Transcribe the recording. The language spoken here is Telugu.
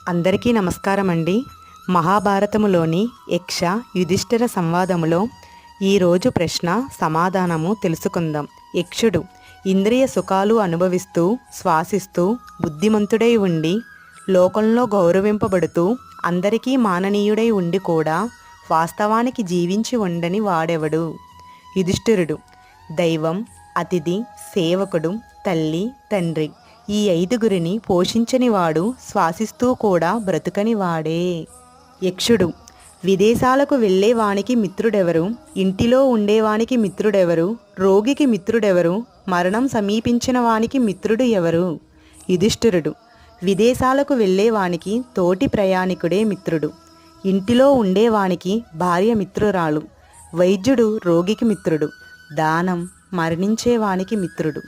అందరికీ నమస్కారం అండి. మహాభారతములోని యక్ష యుధిష్ఠిర సంవాదములో ఈరోజు ప్రశ్న సమాధానము తెలుసుకుందాం. యక్షుడు ఇంద్రియ సుఖాలు అనుభవిస్తూ శ్వాసిస్తూ బుద్ధిమంతుడై ఉండి లోకంలో గౌరవింపబడుతూ అందరికీ మాననీయుడై ఉండి కూడా వాస్తవానికి జీవించి ఉండని వాడెవడు? యుధిష్ఠిరుడు. దైవం, అతిథి, సేవకుడు, తల్లి, తండ్రి ఈ ఐదుగురిని పోషించని వాడు శ్వాసిస్తూ కూడా బ్రతుకని వాడే. యక్షుడు. విదేశాలకు వెళ్ళేవానికి మిత్రుడెవరు? ఇంటిలో ఉండేవానికి మిత్రుడెవరు? రోగికి మిత్రుడెవరు? మరణం సమీపించిన వానికి మిత్రుడు ఎవరు? యుధిష్ఠిరుడు. విదేశాలకు వెళ్ళేవానికి తోటి ప్రయాణికుడే మిత్రుడు. ఇంటిలో ఉండేవానికి భార్య మిత్రురాలు. వైద్యుడు రోగికి మిత్రుడు. దానం మరణించేవానికి మిత్రుడు.